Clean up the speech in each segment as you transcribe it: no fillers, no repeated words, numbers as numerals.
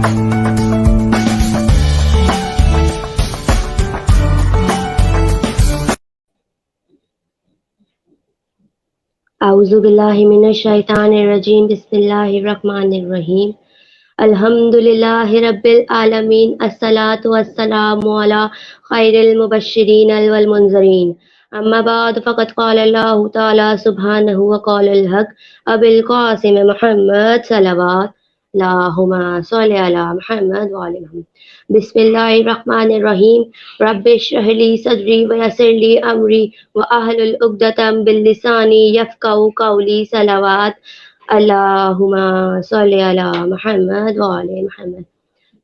اعوذ باللہ من الشیطان الرجیم بسم اللہ الرحمن الرحیم الحمدللہ رب العالمین الصلاۃ والسلام علی خیر المبشرین والمنذرین اما بعد فقد قال اللہ تعالی سبحانہ وقال الحق ابو القاسم محمد صلوات اللہم صلی علی محمد وعلی محمد بسم اللہ الرحمن الرحیم رب اشرح لی صدری ویسر لی امری واحلل عقدۃ من لسانی یفقہوا قولی صلوات اللہم صلی علی محمد وعلی محمد۔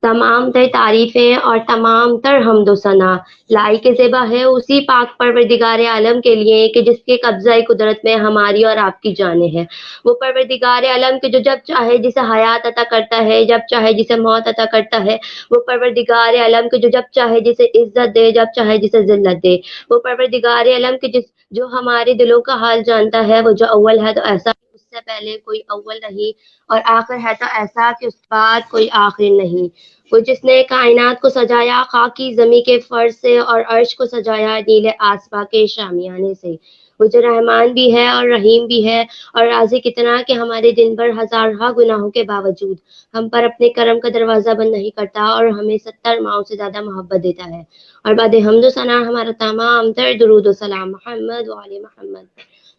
تمام تر تعریفیں اور تمام تر حمد و ثنا لائق زیبا ہے اسی پاک پروردگار عالم کے لیے کہ جس کے قبضہ قدرت میں ہماری اور آپ کی جانیں ہیں۔ وہ پروردگار عالم کے جو جب چاہے جسے حیات عطا کرتا ہے، جب چاہے جسے موت عطا کرتا ہے۔ وہ پروردگار عالم کے جو جب چاہے جسے عزت دے، جب چاہے جسے ذلت دے۔ وہ پروردگار عالم کے جو ہمارے دلوں کا حال جانتا ہے، وہ جو اول ہے تو ایسا کہ اس سے پہلے کوئی اول نہیں، اور آخر ہے تو ایسا کہ اس کے بعد کوئی آخر نہیں۔ وہ جس نے کائنات کو سجایا خاکی زمیں کے فرش سے اور عرش کو سجایا نیل آسما کے شامیانے سے۔ وہ جو رحمان بھی ہے اور رحیم بھی ہے، اور راضی کتنا کہ ہمارے دن بھر ہزارہا گناہوں کے باوجود ہم پر اپنے کرم کا دروازہ بند نہیں کرتا اور ہمیں 70 ماؤں سے زیادہ محبت دیتا ہے۔ اور بعد حمد و ثنا ہمارا تمام تر درود و سلام محمد وعلی محمد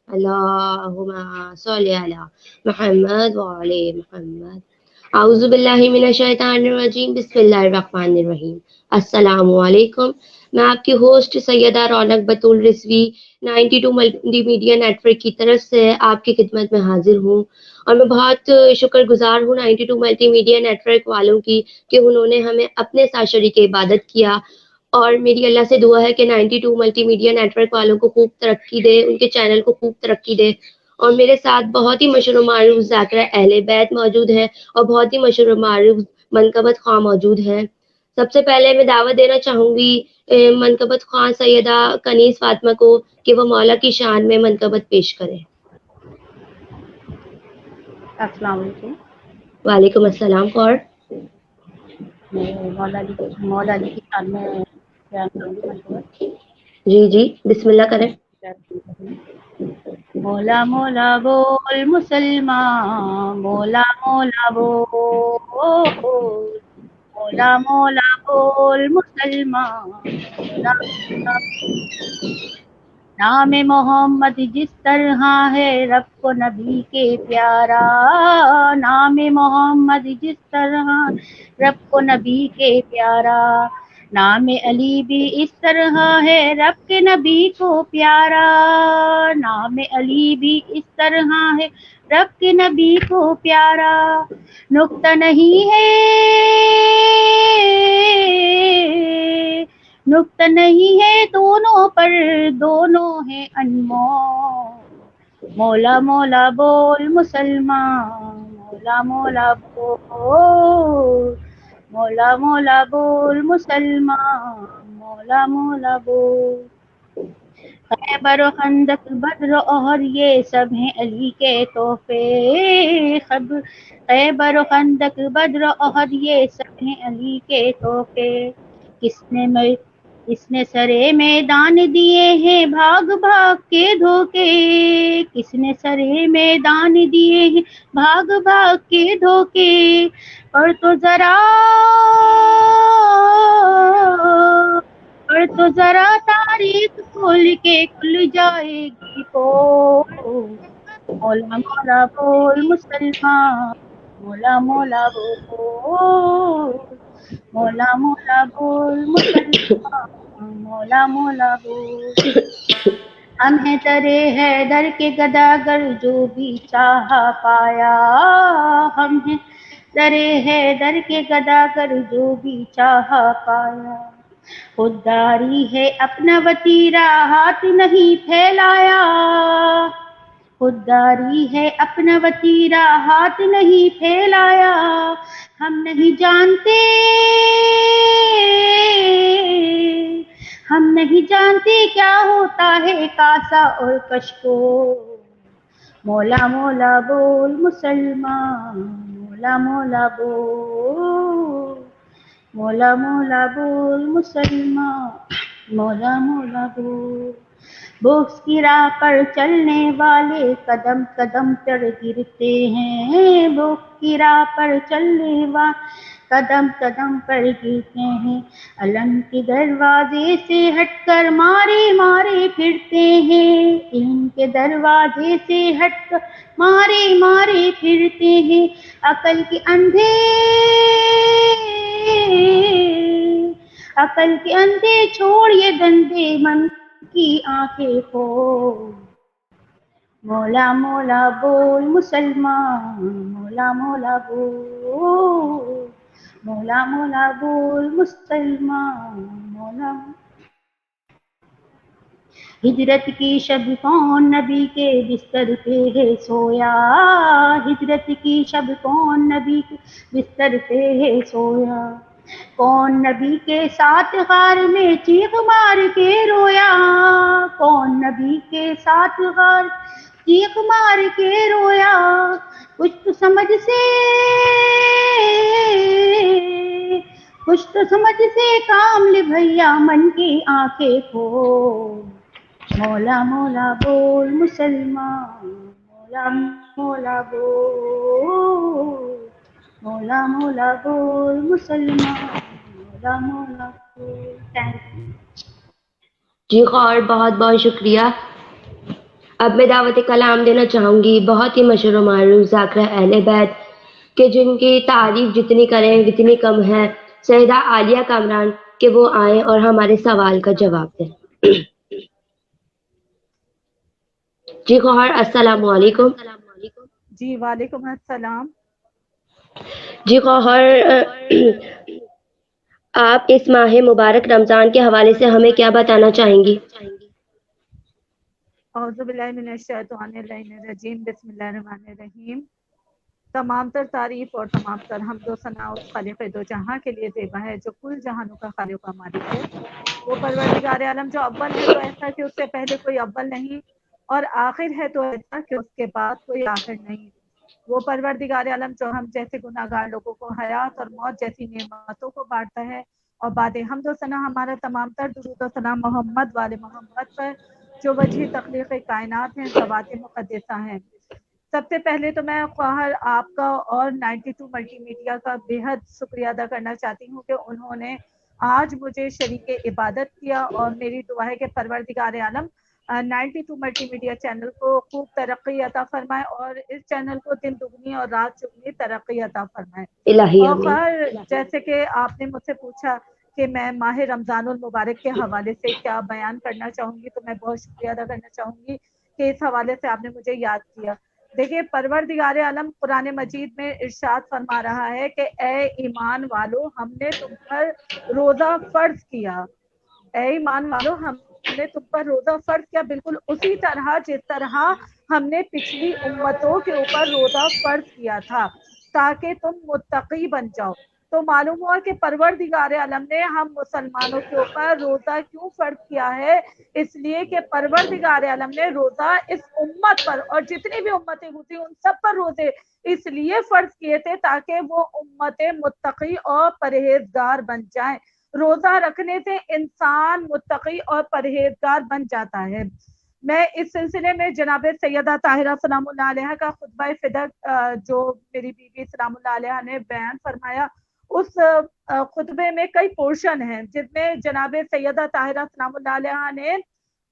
اللہم صلی علی محمد وعلی محمد۔ اعوذ باللہ من الشیطان الرجیم بسم اللہ الرحمن الرحیم۔ السلام علیکم، میں آپ کی host Syeda Raunaq Batool Rizvi 92 multimedia network کی طرف سے آپ کی خدمت میں حاضر ہوں، اور میں بہت شکر گزار ہوں 92 ملٹی میڈیا نیٹ ورک والوں کی کہ انہوں نے ہمیں اپنے ساتھ شریک عبادت کیا، اور میری اللہ سے دعا ہے کہ 92 ملٹی میڈیا نیٹ ورک والوں کو خوب ترقی دے، ان کے چینل کو خوب ترقی دے۔ اور میرے ساتھ بہت ہی مشہور و معروف ذاکرہ اہل بیت موجود ہے، اور بہت ہی مشہور و معروف منقبت خواہ موجود ہے۔ سب سے پہلے میں دعوت دینا چاہوں گی منقبت خواہ سیدہ کنیز فاطمہ کو کہ وہ مولا کی شان میں منقبت پیش کریں۔ السلام علیکم۔ وعلیکم السلام۔ اور میں مولا علی کی شان میں بیان کروں گی منقبت۔ جی بسم اللہ کریں۔ مولا مولا بول مسلمان، مولا مولا بول، مولا مولا بول مسلمان، مولا مولا۔ نام محمد جس طرح ہے رب کو نبی کے پیارا، نام محمد جس طرح رب کو نبی کے پیارا، نام علی بھی اس طرح ہے رب کے نبی کو پیارا، نام علی بھی اس طرح ہے رب کے نبی کو پیارا۔ نقطہ نہیں ہے، نقطہ نہیں ہے دونوں پر، دونوں ہیں انمول۔ مولا مولا بول مسلمان، مولا مولا بول، مولا مولا بول مسلمان، مولا مولا بول۔ خیبر و خندق بدر و احد یہ سب ہیں علی کے تحفے، خیبر و خندق بدر و احد یہ سب ہیں علی کے تحفے۔ کس نے سرے میدان دیے ہیں بھاگ بھاگ کے دھوکے، کس نے سرے میدان دیے ہیں بھاگ بھاگ کے دھوکے۔ پڑھ تو ذرا تاریخ کھول کے کھل جائے گی پوش۔ مولا مولا بول مسلمان، مولا مولا بول، مولا مولا بول مسلمان، مولا مولا بول۔ ہم ہیں ترے حیدر کے گداگر جو بھی چاہا پایا، ہم ہیں ترے حیدر کے گداگر جو بھی چاہا پایا۔ خودداری ہے اپنا وتیرا ہاتھ نہیں پھیلایا، خودداری ہے اپنا وتیرا ہاتھ نہیں پھیلایا۔ ہم نہیں جانتے، ہم نہیں جانتے کیا ہوتا ہے کاسا اور کشکو۔ مولا مولا بول مسلمان، مولا مولا بول، مولا مولا بول مسلمان، مولا مولا بول۔ بغض کی راہ پر چلنے والے قدم قدم پر گرتے ہیں، بغض کی راہ پر چلنے والے قدم قدم پر گرتے ہیں، علم کے دروازے سے ہٹ کر مارے مارے پھرتے ہیں، علم کے دروازے سے ہٹ کر مارے مارے پھرتے ہیں، عقل کے اندھے عقل کے اندھے چھوڑ یہ گندے من کی آنکھیں کھول۔ مولا مولا بول مسلمان، مولا مولا بول، مولا مولا بول مسلمان، مولا۔ ہجرت کی شب کون نبی کے بستر پہ ہے سویا، ہجرت کی شب کون نبی کے بستر پہ ہے سویا، کون نبی کے ساتھ غار میں چیخ مار کے رویا، کون نبی کے ساتھ غار چیخ مار کے رویا، کچھ تو سمجھ سے کام لے بھیا من کی آنکھیں کھول۔ مولا مولا بول مسلمان، مولا مولا بول، مولا مولا بول مسلمان، مولا مولا بول۔ Thank you. جی خیر، بہت بہت شکریہ۔ اب میں دعوت کلام دینا چاہوں گی بہت ہی مشہور و معروف ذاکرہ اہل بیت کہ جن کی تعریف جتنی کریں اتنی کم ہے، سیدہ عالیہ کامران، کہ وہ آئیں اور ہمارے سوال کا جواب دیں۔ جی خیر، السلام علیکم۔ جی وعلیکم السلام۔ جی خیر، آپ اس ماہ مبارک رمضان کے حوالے سے ہمیں کیا بتانا چاہیں گی؟ اعوذ باللہ من الشیطان الرجیم، بسم اللہ الرحمن الرحیم۔ تمام تر تعریف اور تمام تر حمد و ثنا اس خالق دو جہاں کے لیے زیبا ہے جو کل جہانوں کا خالق و مالک ہے، وہ پروردگار عالم جو اول ہے تو ایسا کہ اس سے پہلے کوئی اول نہیں، اور آخر ہے تو ایسا کہ اس کے بعد کوئی آخر نہیں، وہ پروردگار عالم جو ہم جیسے گناہ گار لوگوں کو حیات اور موت جیسی نعمتوں کو بانٹتا ہے، اور بعد حمد و ثنا ہمارا تمام تر درود و ثنا محمد والے محمد پر جو وجہ تخلیق کائنات ہیں، ذوات مقدسہ ہیں۔ سب سے پہلے تو میں خواہر آپ کا اور 92 ملٹی میڈیا کا بے حد شکریہ ادا کرنا چاہتی ہوں کہ انہوں نے آج مجھے شریک عبادت کیا، اور میری دعا ہے کہ پروردگار عالم 92 ملٹی میڈیا چینل کو خوب ترقی عطا فرمائے، اور اس چینل کو دن دگنی اور رات چگنی ترقی عطا فرمائے۔ الہی اور آمین۔ خیر، جیسے کہ آپ نے مجھ سے پوچھا کہ میں ماہ رمضان المبارک کے حوالے سے کیا بیان کرنا چاہوں گی، تو میں بہت شکریہ ادا کرنا چاہوں گی کہ اس حوالے سے آپ نے مجھے یاد کیا۔ دیکھیے، پروردگار عالم قرآن مجید میں ارشاد فرما رہا ہے کہ اے ایمان والو، ہم نے تم پر روزہ فرض کیا، اے ایمان والو ہم نے تم پر روزہ فرض کیا، بالکل اسی طرح جس طرح ہم نے پچھلی امتوں کے اوپر روزہ فرض کیا تھا تاکہ تم متقی بن جاؤ۔ تو معلوم ہوا کہ پروردگار عالم نے ہم مسلمانوں کے اوپر روزہ کیوں فرض کیا ہے؟ اس لیے کہ پروردگار عالم نے روزہ اس امت پر اور جتنی بھی امتیں گزری ان سب پر روزے اس لیے فرض کیے تھے تاکہ وہ امتیں متقی اور پرہیزگار بن جائیں۔ روزہ رکھنے سے انسان متقی اور پرہیزگار بن جاتا ہے۔ میں اس سلسلے میں جناب سیدہ طاہرہ سلام اللہ علیہ کا خطبہ فدق جو میری بیوی سلام اللہ علیہ نے بیان فرمایا، اس خطبے میں کئی پورشن ہیں جس میں جناب سیدہ طاہرہ سلام اللہ علیہ نے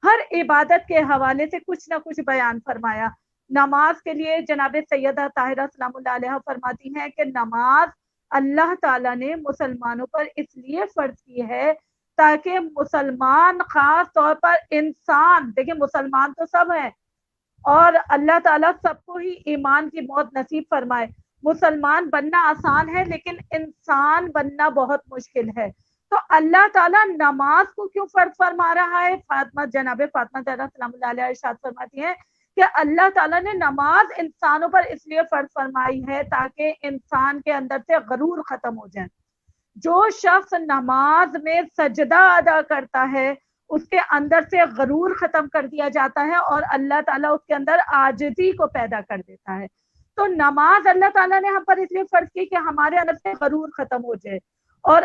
ہر عبادت کے حوالے سے کچھ نہ کچھ بیان فرمایا۔ نماز کے لیے جناب سیدہ طاہرہ سلام اللہ علیہ فرماتی ہیں کہ نماز اللہ تعالیٰ نے مسلمانوں پر اس لیے فرض کی ہے تاکہ مسلمان، خاص طور پر انسان، دیکھیں مسلمان تو سب ہیں اور اللہ تعالیٰ سب کو ہی ایمان کی موت نصیب فرمائے۔ مسلمان بننا آسان ہے لیکن انسان بننا بہت مشکل ہے۔ تو اللہ تعالیٰ نماز کو کیوں فرض فرما رہا ہے؟ جناب فاطمہ زہرا سلام اللہ علیہ ارشاد فرماتی ہیں کہ اللہ تعالیٰ نے نماز انسانوں پر اس لیے فرض فرمائی ہے تاکہ انسان کے اندر سے غرور ختم ہو جائے۔ جو شخص نماز میں سجدہ ادا کرتا ہے اس کے اندر سے غرور ختم کر دیا جاتا ہے اور اللہ تعالیٰ اس کے اندر عاجزی کو پیدا کر دیتا ہے۔ تو نماز اللہ تعالیٰ نے ہم پر اس لیے فرض کی کہ ہمارے اندر سے غرور ختم ہو جائے، اور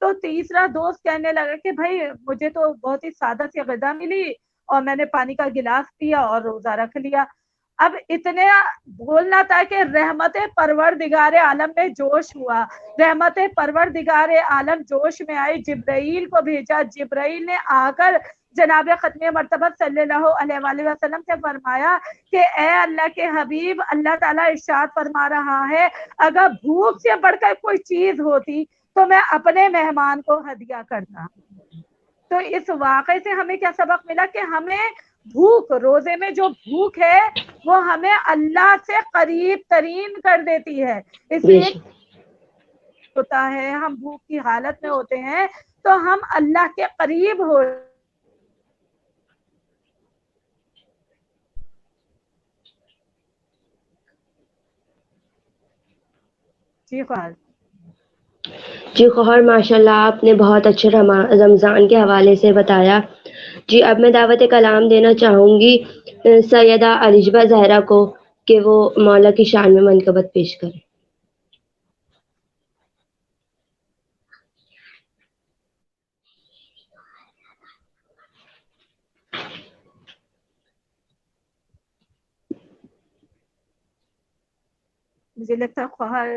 تو تیسرا دوست کہنے لگا کہ بھائی مجھے تو بہت ہی سادہ سی غذا ملی اور میں نے پانی کا گلاس پیا اور روزہ رکھ لیا. اب اتنے بولنا تھا کہ رحمت پروردگار عالم میں جوش ہوا, رحمت پروردگار عالم جوش میں آئی, جبرائیل کو بھیجا. جبرائیل نے آ کر جناب ختم مرتبہ صلی اللہ علیہ وآلہ وسلم سے فرمایا کہ اے اللہ کے حبیب, اللہ تعالیٰ ارشاد فرما رہا ہے اگر بھوک سے بڑھ کر کوئی چیز ہوتی تو میں اپنے مہمان کو ہدیہ کرتا. تو اس واقعے سے ہمیں کیا سبق ملا کہ ہمیں بھوک, روزے میں جو بھوک ہے وہ ہمیں اللہ سے قریب ترین کر دیتی ہے. اس لیے ہوتا ہے ہم بھوک کی حالت میں ہوتے ہیں تو ہم اللہ کے قریب ہو. جی خواہر. جی خواہر ماشاء اللہ آپ نے بہت اچھے رمضان کے حوالے سے بتایا. جی اب میں دعوت کلام دینا چاہوں گی سیدہ الجبہ زہرا کو کہ وہ مولا کی شان میں منقبت پیش کریں. مجھے لگتا ہے خواہر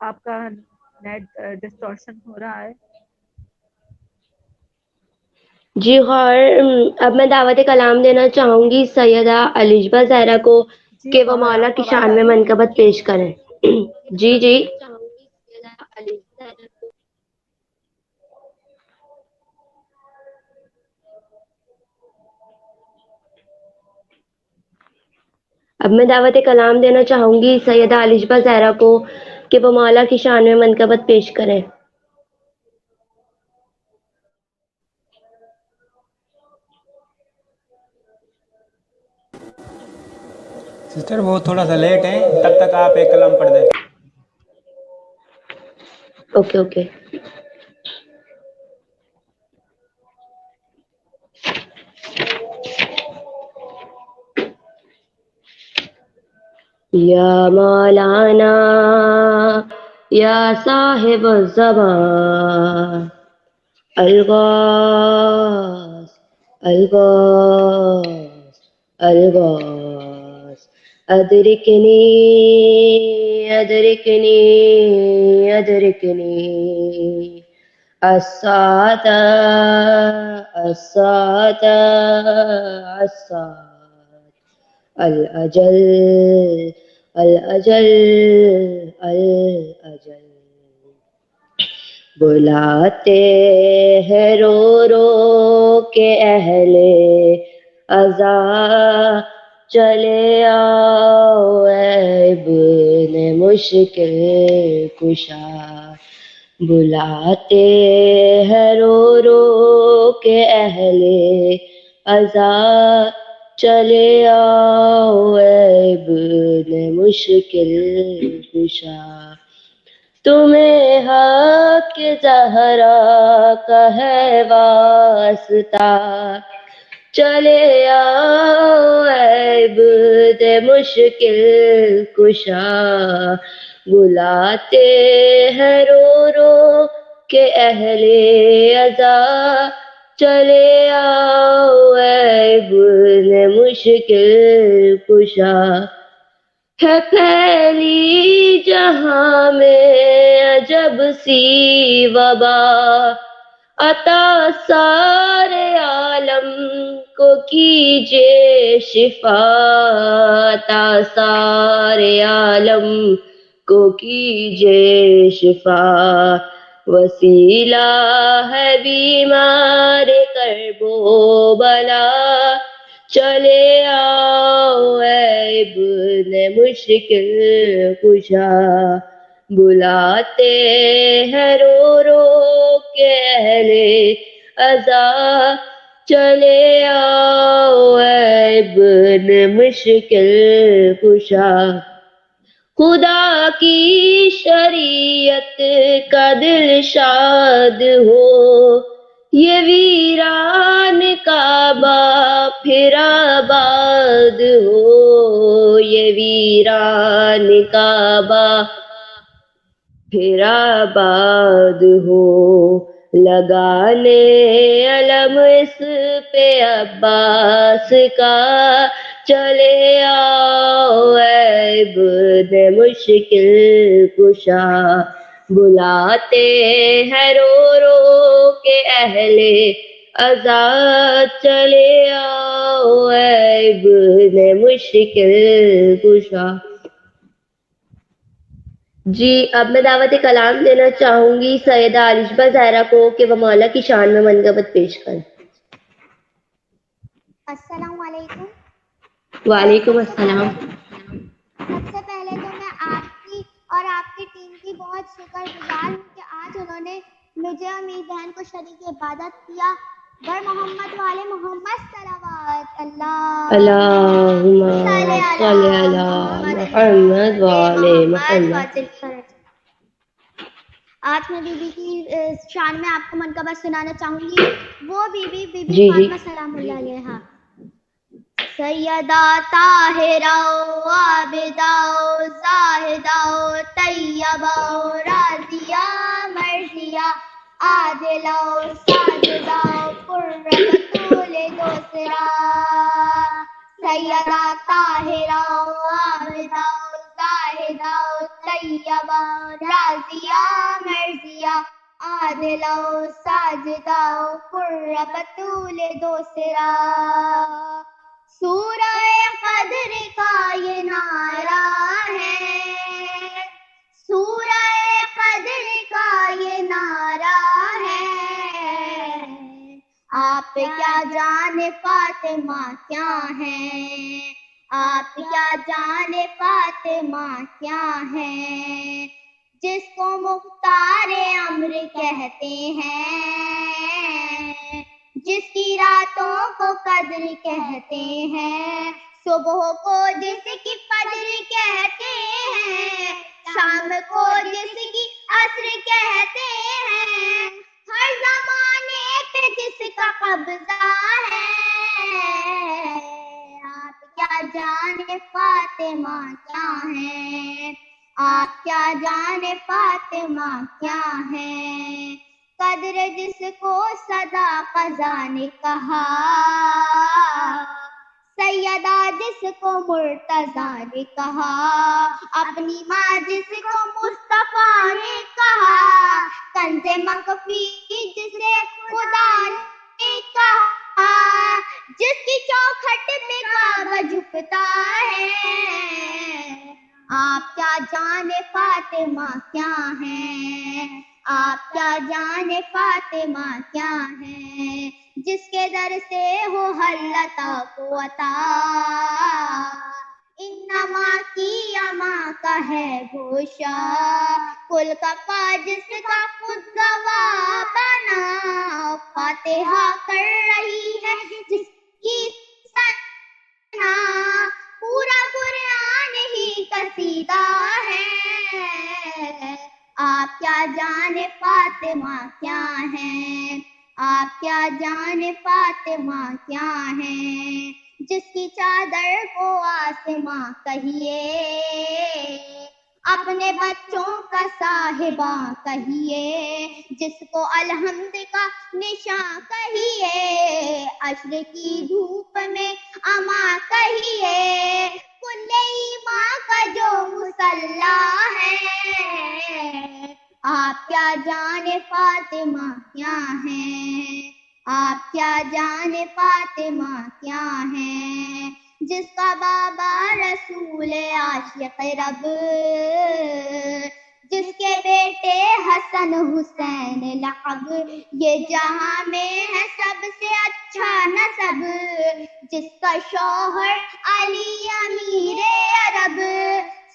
آپ کا نیٹ ڈسٹورشن ہو رہا ہے. جی خواہر اب میں دعوت کلام دینا چاہوں گی سیدہ الجبہ زہرا کو جی کہ وہ خواہر مولا آپ کو کی آواز شان آ میں رہی ہے؟ منقبت پیش کریں. جی جی. اب میں دعوت کلام دینا چاہوں گی سیدہ الجبہ زہرا کو کہ وہ مولا کی شان میں منقبت پیش کریں. سسٹر وہ تھوڑا سا لیٹ ہیں, تب تک آپ ایک کلام پڑھ دیں. Okay okay. یا مولانا یا صاحب الزمان الغاث الغاث الغاث ادرکنی ادرکنی ادرکنی الساعة الساعة الساعة الأجل الأجل الأجل. بلاتے ہیں رو رو کے اہل عزا چلے آؤ اے ابن مشکل کشا. بلاتے ہیں رو رو کے اہل عزا چلے آؤ اے ابن مشکل کشا. تمہیں حق زہرا کا ہے واسطہ چلے آؤ اے ابن مشکل کشا. بلاتے ہیں رو رو کہ اہل عزا چلے آؤ اے ابن مشکل کشا. ہے پھیلی جہاں میں عجب سی وبا عطا سارے عالم کو کیجے شفا. عطا سارے عالم کو کیجے شفا. وسیلہ ہے بیمار کرب و بلا چلے آؤ اے ابن مشکل کشا. بلاتے ہیں رو رو کے اہل عزا چلے آؤ اے ابن مشکل کشا. خدا کی شریعت کا دل شاد ہو یہ ویران کعبہ پھر آباد ہو. یہ ویران کعبہ پھر آباد ہو. لگانے علم اس پہ عباس کا، چلے آؤ اے ابن مشکل کشا، بلاتے ہیں رو رو کے اہل آزاد، چلے آؤ اے ابن مشکل کشا۔ جی اب میں دعوت کلام دینا چاہوں گی سیدہ عالشبہ زہرا کو کہ وہ مولا کی شان میں منقبت پیش کریں۔ السلام علیکم۔ وعلیکم السلام۔ سب سے پہلے تو میں آپ کی اور آپ کی ٹیم کی بہت شکر گزار ہوں کہ آج انہوں نے مجھے اور میری بہن کو شریک عبادت کیا۔ بر محمد والے محمد صلوات اللہ اللہم صلی علی محمد وعلی محمد۔ آج میں بی بی کی شان میں آپ کو منقبت سنانا چاہوں گی۔ وہ بی بی جی فاطمہ سلام اللہ علیہا۔ سیدہ طاہرہ و عابدہ و زاہدہ و طیبہ و راضیہ مرضیہ، عادلہ و ساجدہ و قرۃ بطول دوسرا۔ سیدہ طاہرہ و عابدہ و زاہدہ و طیبہ و راضیہ مرضیہ، عادلہ و ساجدہ و قرۃ بطول دوسرا۔ سورہ قدر کا یہ نعرہ ہے، سورہ قدر کا یہ نعرہ ہے، آپ کیا جان فاطمہ کیا ہیں، آپ کیا جان فاطمہ کیا ہیں، جس کو مختار امر کہتے ہیں، جس کی راتوں کو قدر کہتے ہیں، صبح کو جس کی فجر کہتے ہیں، شام کو جس کی عصر کہتے ہیں، ہر زمانے پہ جس کا قبضہ ہے، آپ کیا جانے فاطمہ کیا ہیں، آپ کیا جانے فاطمہ کیا ہیں، قدر جس کو صدا قضا نے کہا، سیدہ جس کو مرتضیٰ نے کہا، اپنی ماں جس کو مصطفیٰ نے کہا، کنز مخفی جسے خدا نے کہا، جس کی چوکھٹ پہ کعبہ جھکتا ہے، آپ کیا جانے فاطمہ کیا ہیں، آپ کیا جانے فاطمہ کیا ہیں، جس کے در سے ہو ہر عطا کو عطا، انما کی اما کا ہے گوشہ، کل کا جس کا خود گواہ بنا، فاتحہ کر رہی ہے جس کی سنا، پورا قرآن ہی قصیدہ ہے، آپ کیا جانے فاطمہ کیا ہیں، آپ کیا جانے فاطمہ کیا ہیں، جس کی چادر کو آسماں کہیے، اپنے بچوں کا صاحبہ کہیے، جس کو الحمد کا نشاں کہیے، عشر کی دھوپ میں اما کہیے، کل ایمان کا جو مصلی ہے، آپ کیا جانے فاطمہ کیا ہیں، آپ کیا جانے فاطمہ کیا ہیں، جس کا بابا رسول عاشق رب، جس کے بیٹے حسن حسین لقب، یہ جہاں میں ہے سب سے اچھا نسب، جس کا شوہر علی امیر عرب،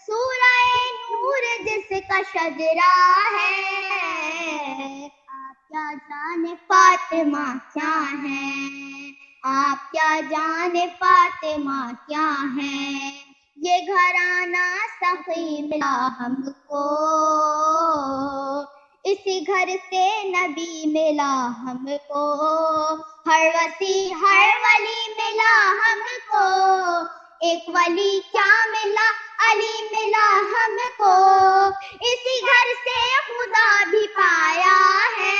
سورہ نور جس کا شجرہ ہے، آپ کیا جانے فاطمہ کیا ہیں، آپ کیا جانے فاطمہ کیا ہیں، یہ گھرانہ سخی ملا ہم کو، اسی گھر سے نبی ملا ہم کو، ہر وسیع ہر ولی ملا ہم کو، ایک ولی کیا ملا علی ملا ہم کو، اسی گھر سے خدا بھی پایا ہے،